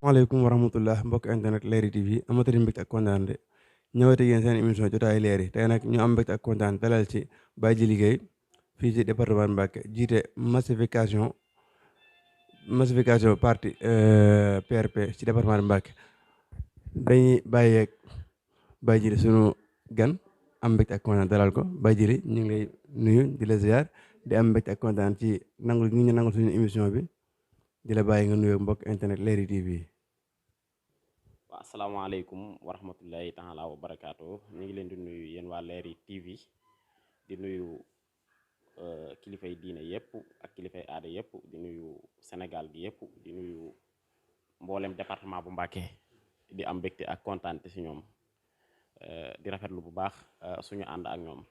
maaleykum wa rahmatullah mbokk internet Leral TV amati nañu mbégte ak kontaan de ñëwati yéen seen émission jotaay leer yi tey nag ñu am mbégte ak kontaan dalal ci Baye Djily Gueye fii ci département Mbacké jiite massification parti PRP ci département Mbacké dañuy bàyyeeg Baye Djily sunu gan am mbégte ak kontaan dalal ko Baye Djily ñu ngi lay nuyu di la ziar di am mbégte ak kontaan ci nangul ñu nangul suñu émission bi di la bàyyi nga nuyu mbokk internet Leral TV. waaw asalaamaaleykum wa rahmatullahi taala wa barakaatu ñu ngi leen di nuyu yéen waa Leral TV di nuyu kilifay diine yëpp ak kilifay aada yëpp di nuyu Sénégal gi yëpp di nuyu mboolem département bu Mbacké di am mbégte ak kontaante si ñoom di rafetlu bu baax suñu ànd ak ñoom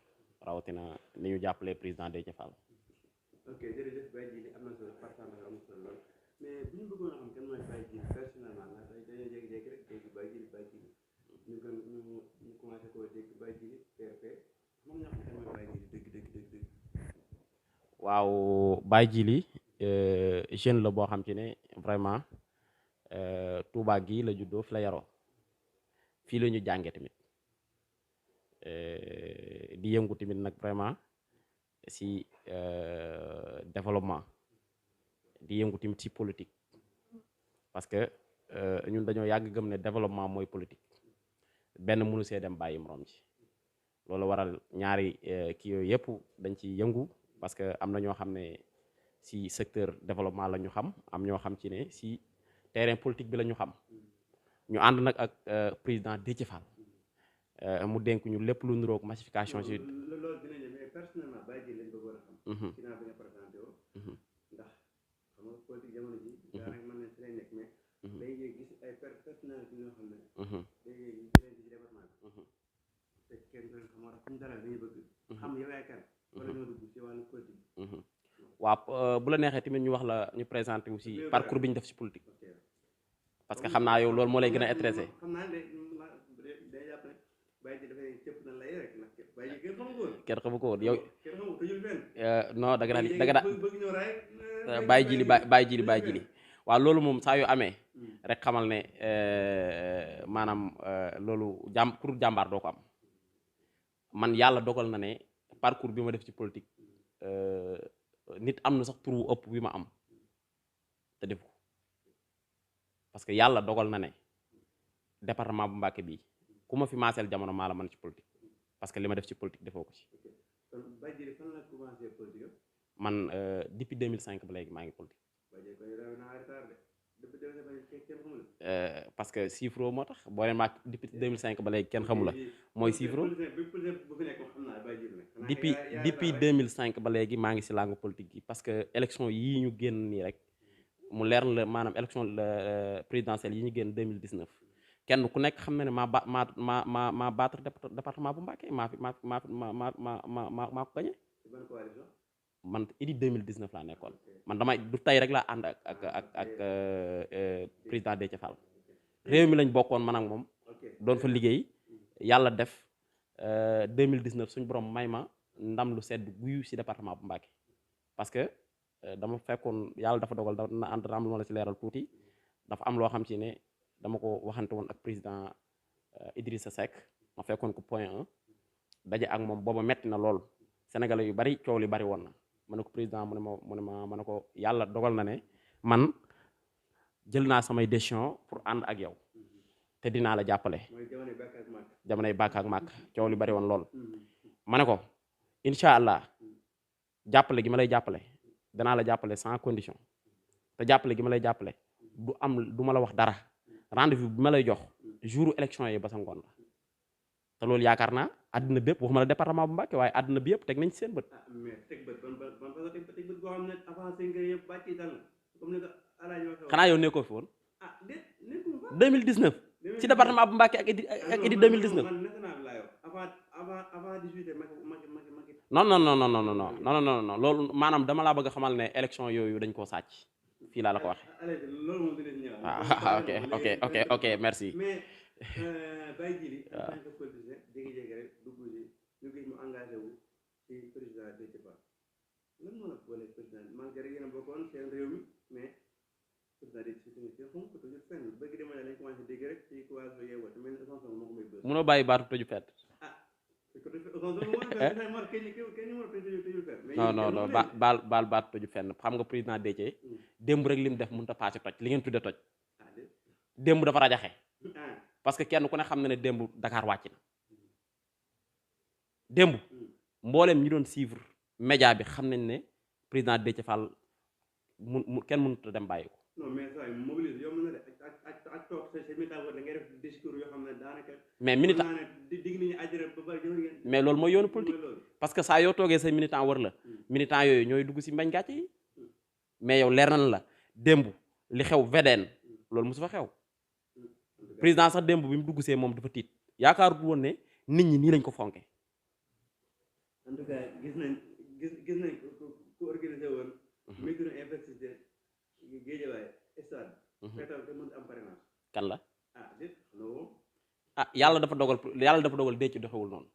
rawatina ni ñu jàppale président Déthié Fall. ok jërëjëf Baye Djily am na solo partage am na solo lool mais bu ñu bëggoon a xam kan mooy Baye Djily personnellement ndax dañoo jékki-jékki rek dégg Baye Djily ñu commencé koo dégg Baye Djily PRP moom ñoo xam kan mooy Baye Djily dëgg. waaw Baye Djily jeune la boo xam ci ne vraiment Touba gii la juddoo fi la yaroo fii la ñu jàngee tamit di yëngu tamit nag vraiment si développement di yëngu tamit si politique parce que ñun dañoo yàgg gëm ne développement mooy politique benn mënu see dem bàyyi morom ci loolu waral ñaari kii yooyu yëpp dañ ci yëngu parce que am na ñoo xam ne si secteur développement la ñu xam am ñoo xam ci ne si terrain politique bi la ñu xam ñu ànd nag ak président Déthié Fall mu dénk ñu lépp lu niroog massification si. loolu dina ñëw mais personnellement Baye Djily lañ bëggoon a xam. ginnaaw bi nga présenté woo. ndax xam nga politique jamono ji. daanaka mën nañ si lay nekk mais. day gis ay personnalité yoo xam ne. day ñu jëlee ci département bi. te kenn doon xam moo tax suñu dalal dañuy bëgg. xam yow yaay kan. wala ñoo dugg ci wàllu politique. waaw bu la neexee tamit ñu wax la ñu présenté aussi parcours bi ñu def si politique. parce que xam naa yow loolu moo lay gën a intéressé. xam naa day jàpp ne Baye Djily dafay cëpp na lay rek nag Baye Djily kenn xamu ko woon. kenn xamu ko woon yow. kenn xamu ko tëjul fenn. non da nga bëgg ñëw rek. Baye Djily waaw loolu moom saa yu amee rek xamal ne maanaam loolu pour jàmbaar doo ko am man yàlla dogal na ne parcours bi ma def ci politique nit am na sax turu ëpp bi ma am te def ko parce que yàlla dogal na ne département bu Mbacké bii ku ma fi maaseel jamono maa la mën ci politique parce que li ma def ci politique defoo ko ci. kon Baye Djily fan la commencé politique man depuis 2005 ba léegi maa ngi politique. parce que chiffre moo tax boo leen maa depuis 2005 ba léegi kenn xamu la mooy chiffre. depuis 2005 ba léegi maa ngi si langue politique gi parce que élection yii ñu génn nii rek mu leer la maanaam élection présidentielle yi ñu génn 2019 kenn ku nekk xam na ne maa battre département bu Mbacké maa ko gagné. man idi 2019 laa nekkoon man damay du tey rek laa ànd ak président Déthié Fall réew mi lañ bokkoon man ak moom doon fa liggéey yàlla def 2019 suñu borom may ma ndam lu sedd guyu si département bu Mbacké parce que dama fekkoon yàlla dafa dogal na ànd am lu ma la si leeral tuuti dafa am loo xam ci ne dama ko waxante woon ak président Idrissa Seck ma fekkoon ko point 1 daje ak moom booba metti na lool sénégalais yu bari coow li bari woon na ma ne ko président ma ne ko yàlla dogal na ne man jël naa samay décision pour ànd ak yow te dinaa la jàppale. jamonoy bàkk ak màkk coow li bari woon lool. ma ne ko incha allah jàppale gi ma lay jàppale danaa la jàppale sans condition te jàppale gi ma lay jàppale du ma la wax dara rendez-vous bi ma lay jox jour élection yi ba sa ngoon la te loolu yaakaar naa àddina bépp waxuma la département bu Mbacké waaye àddina bi yëpp teg nañ ci seen bët. xanaa yow nekkoo fi woon. 2019 ci département bu Mbacké ak Idi 2019. non loolu maanaam dama laa bëgg a xamal ne élection yooyu dañ koo sàcc fii laa la ko waxee. ok merci. Baye Djily en tant que politicien jékki-jékki rek dugg ñu gis mu engagé wu ci président Déthié Fall lan moo la boole président malgré yéen a bokkoon seen réew mi mais munoo bàyyi baatu tëju fenn. non non non baal baatu tëju fenn xam nga président Déthié démb rek li mu def mënut a passé toj li ngeen tudde toj démb dafa rajaxe parce que kenn ku ne xam na ne démb Dakar wàcc na démb mbooleem ñi doon suivre média bi xam nañ ne président Déthié Fall mu kenn mënut a dem bàyyi ko. non mais ça mobilise yomb na de ak toog sa militant war da ngay def discours yoo xam ne daanaka. mais militant mais loolu mooy yoonu politique parce que saa yoo toogee say militant war la militant yooyu ñooy dugg si mbañ gàcce yi mais yow leer na la démb li xew VDN loolu mosu fa xew président sax démb bi mu dugg see moom dafa tiit yaakaarut woon ne nit ñi nii lañ ko fonke. en tout cas gis nañ ku organisé woon. micro université Guédiawaye stade. fetal te mën am parrainage. kan la. ah yàlla dafa dogal Déthié doxewul noonu.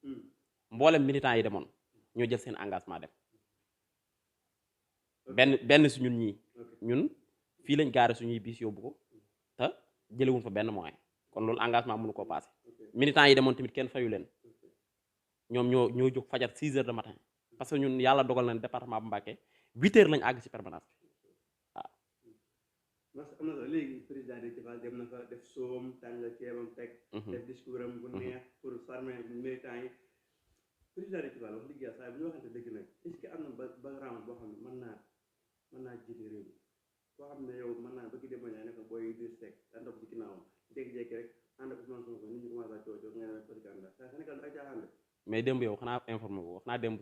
mboolem militant yi demoon ñoo jël seen engagement dem. benn su ñun ñii. ñun fii lañ gaare suñuy bis yóbbu ko te jëlewuñ fa benn moyen kon loolu engagement mënu koo passé. militant yi demoon tamit kenn fayu leen ñoom ñoo jóg fajar 6 heures de matin parce que ñun yàlla dogal na département bu Mbacké 8 heures lañ àgg ci permanence bi waaw. parce que am na solo léegi président Déthié Fall dem na fa def soom tàng ceebam teg. def discours am bu neex pour former militants yi. président Déthié Fall wax dëgg yàlla saa bu ñu waxante dëgg nag est-ce que am na background boo xam ne mën naa jiite réew mi koo xam ne yow mën naa bëgg dem bañ a ne ko booy Idriss Seck daan topp ci ginnaawam jékki-jékki rek ànd ak Ousmane Sonko nit ñi commencé à coow nga ne ko candidat saa Sénégal du ay caaxaan de. mais démb yow xanaa informé ko wax naa démb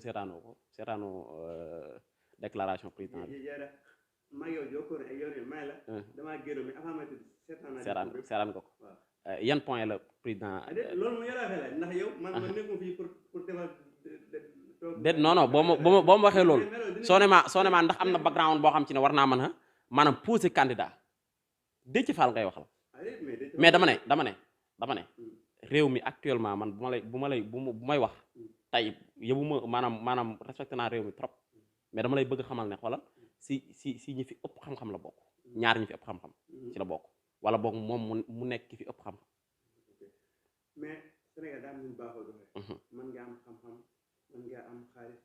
seetaanoo déclaration président bi. maa yow jokkoon ay yoon may la. damaa gërëm mais avant ma tudd seetaan ko. yan point la président. loolu mooy yàlla affaire la ndax yow. man nekkuma fii pour defar. déet non non boo ma waxee loolu soo ne ma ndax am na background boo xam ci ne war naa mën a maanaam poser candidat Déthié Fall ngay waxal. mais dama ne réew mi actuellement man bu may wax tey yëbu ma maanaam respecté naa réew mi trop mais dama lay bëgg xamal ne xoolal si ñi fi ëpp xam-xam la bokk ñaar ñi fi ëpp xam-xam ci la bokk wala boog moom mu nekk ki fi ëpp xam-xam. mais Sénégal daal ñu baaxoo doxee. mën nga am xam-xam mën nga am xaalis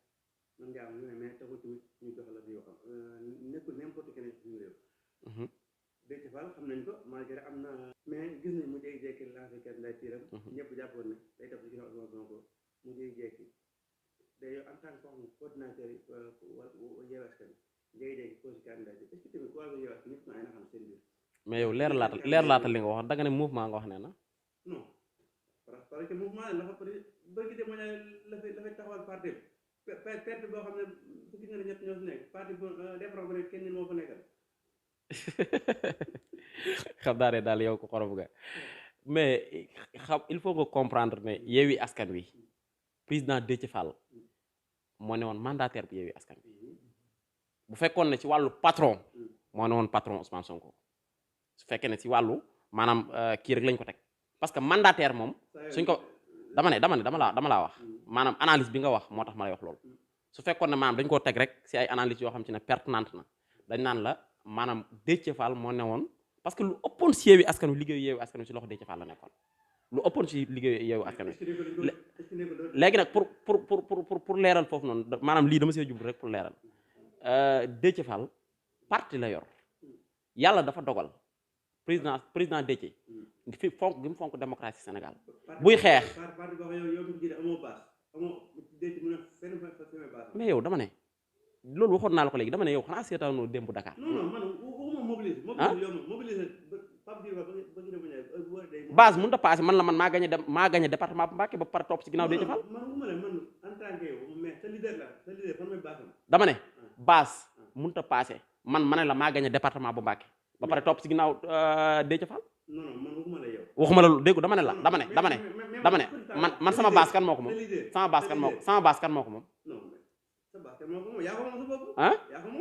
mën nga am lu ne mais taxul tamit ñu jox la yoo xam nekkul n'importe quel suñu réew. Déthié Fall xam nañ ko malgré am na. mais gis nañ mu jékki-jékki lancé candidature am. ñëpp jàppoon ne day def ci ginnaaw Ousmane Sonko mu jékki-jékki day yow en tant que coordinateur yi Yewwi Askan Wi jékki-jékki posé candidature est-ce que tamit ku wàllu Yewwi Askan Wi ñëpp na ay na xam seen biir. mais yow leer laatal li nga wax danga ne mouvement nga wax ne na. non parce que mouvement la dafa bëgg de ma la fay taxawal parti bi perte boo xam ne fukki nga ne ñett ñoo fi nekk parti bu defar ba ne kenn moo fa nekkal. xam naa ne daal yow ko xorom nga mais il faut que comprendre ne Yewwi Askan Wi président Déthié Fall moo ne woon mandataire bu Yewwi Askan Wi bu fekkoon ne ci wàllu patron moo ne woon patron Ousmane Sonko su fekkee ne ci wàllu maanaam kii rek lañ ko teg parce que mandataire moom suñ ko dama laa wax maanaam analyse bi nga wax moo tax ma lay wax loolu su fekkoon ne maanaam dañ koo teg rek ci ay analyse yoo xam ci ne pertinente na dañ naan la maanaam Déthié Fall moo ne woon parce que lu ëppoon si Yewwi Askan Wi liggéeyu Yewwi Askan Wi ci loxo Déthié Fall la nekkoon lu ëppoon si liggéeyu Yewwi Askan Wi léegi nag pour leeral foofu noonu maanaam lii dama see jublu rek pour leeral Déthié Fall parti la yor yàlla dafa dogal président Déthié fi fonk gi mu fonk démocratie Sénégal buy xeex mais yow dama ne loolu waxoon naa la ko léegi dama ne yow xanaa seetaanoo démb Dakar. base mënut a passé man maa gagné département bu Mbacké ba pare topp ci ginnaaw Déthié Fall. dama ne base mënut a passé man ma ne la maa gagné département bu Mbacké ba pare topp ci ginnaaw Déthié Fall. waxuma la dégg dama ne la dama ne man sama base kan moo ko moom sama base kan moo ko moom. ah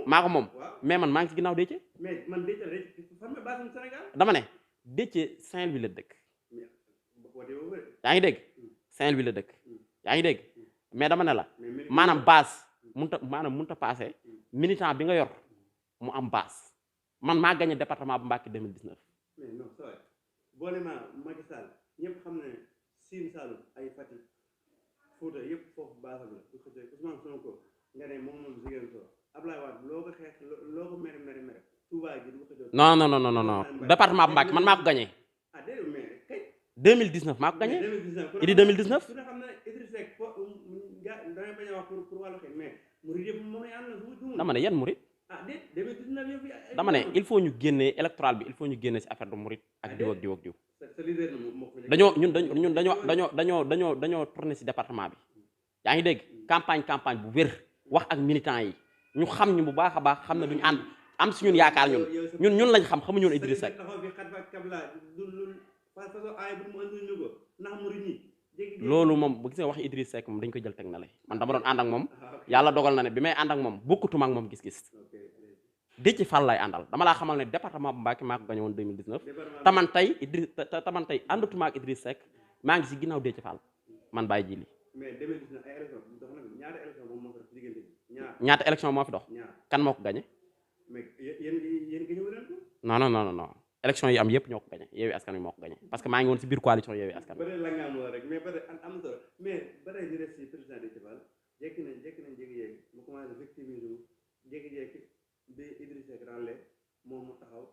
maa ko moom mais man maa ngi ci ginnaaw Déthié. dama ne Déthié Saint-Louis la dëkk. yaa ngi dégg Saint-Louis la dëkk. yaa ngi dégg mais dama ne la maanaam base mënut a passé militant bi nga yor mu am base man maa gagné département bu Mbacké 2019. mais non ça va boo nee ma Macky Sall ñëpp xam ne Sine Saloum ay Fatick Fouta yëpp foofu baasam la su ko defee Ousmane Sonko nga ne moom Ziguinchor Ablaye Wade loo ko xeex loo ko mere Touba gi du ko xëjoo. non non non non non département bu Mbacké man maa ko gagné. ah déedéet mais kay. 2019 maa ko gagné. 2019 Idi 2019. su nga xam ne Idrissa Seck damay bañ a wax pour wàllu xel mais murid yëpp moom lay àndal su ma dama ne yan murid. ah déet 2019 yëpp dama ne il faut ñu génnee électoral bi il faut ñu génne ci affaire de murid ak diw ak diw ak diw. dañoo tourné ci département bi. yaa ngi dégg campagne bu wér wax ak militants yi ñu xam ñu bu baax a baax xam ne duñu ànd am si ñun yaakaar ñun lañ xam xamuñu woon Idrissa Seck. loolu moom bu gisee wax Idrissa Seck moom dañ koy jël teg na lay man dama doon ànd ak moom yàlla dogal na ne bi may ànd ak moom bokkutuma ak moom gis-gis. Déthié Fall lay àndal dama laa xamal ne département bu Mbacké maa ko gagné woon 2019 taman tey àndatuma ak Idrissa Seck maa ngi si ginnaaw Déthié Fall man bàyyi ji li mais 2019 ay élection dox na ñaata élection moom moo fi dox diggante bi ñaata élection moo fi dox kan moo ko gagné. mais yéen gagné leen ko. non élection yi am yëpp ñoo ko gagné Yewwi Askan Wi moo ko gagné parce que maa ngi woon si biir coalition Yewwi Askan Wi. ba tey la nga am rek mais ba tey am na solo mais ba tey ñu des si président Déthié Fall jékki nañ jékki-jékki mu commencé victimiser jékki-jékki bi Idrissa Seck ràllee moom mu taxaw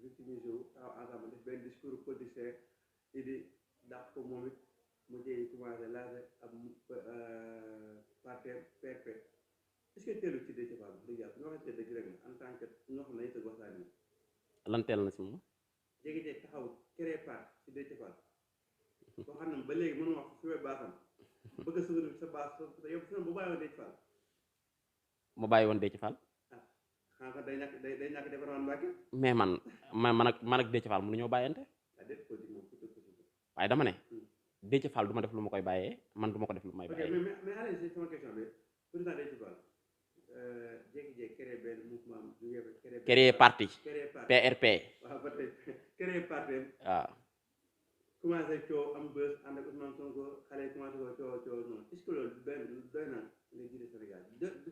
victimiser wu taxaw ensemble def benn discours politicien idi dàq ko moom it mu jéy commencé laajte ab parti PRP est-ce que teelu ci Déthié Fall dëgg yàlla ñoo xamante dëgg rek en tant que ñoo xam ne ay tëgg waxtaan yi lan teel na si moom jékki-jékki taxaw créé part ci Déthié Fall boo xam ne ba léegi mënu wax fi baasam bëgg a sëgg sa baas yow fi bu bàyyi woon Déthié Fall mu bàyyi woon Déthié Fall xanaa day ñàkk département Mbacké mais man ak Déthié Fall mënuñoo bàyyante waaye dama ne Déthié Fall du ma def lu ma koy bàyyee man du ma ko def lu may bàyyee. mais allez c'est sama question bi président Déthié Fall jékki-jékki créé benn mouvement créé parti PRP waaw ba tey créé parti waaw commencé coow am bës ànd ak Ousmane Sonko xale yi commencé ko coow noonu est-ce que loolu doy na nga jiite Sénégal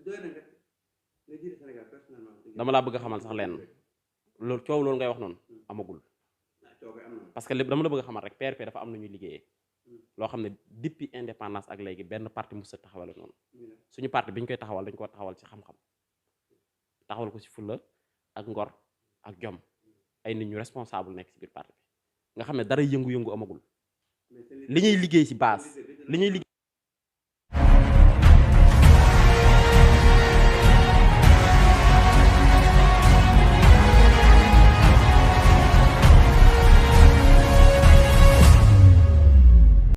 doy na nga jiite Sénégal personnellement. dama laa bëgg a xamal sax lenn loolu coow loolu ngay wax noonu amagul parce que lépp dama la bëgg a xamal rek PRP dafa am na ñuy liggéeyee loo xam ne depuis indépendance ak léegi benn parti mu sa taxawale noonu suñu parti bi ñu koy taxawal dañ ko taxawal ci xam-xam taxawal ko ci fulla ak ngor ak jom ay nit ñu responsable nekk ci biir parti bi nga xam ne dara yëngu-yëngu amagul li ñuy liggéey ci base li ñuy liggéey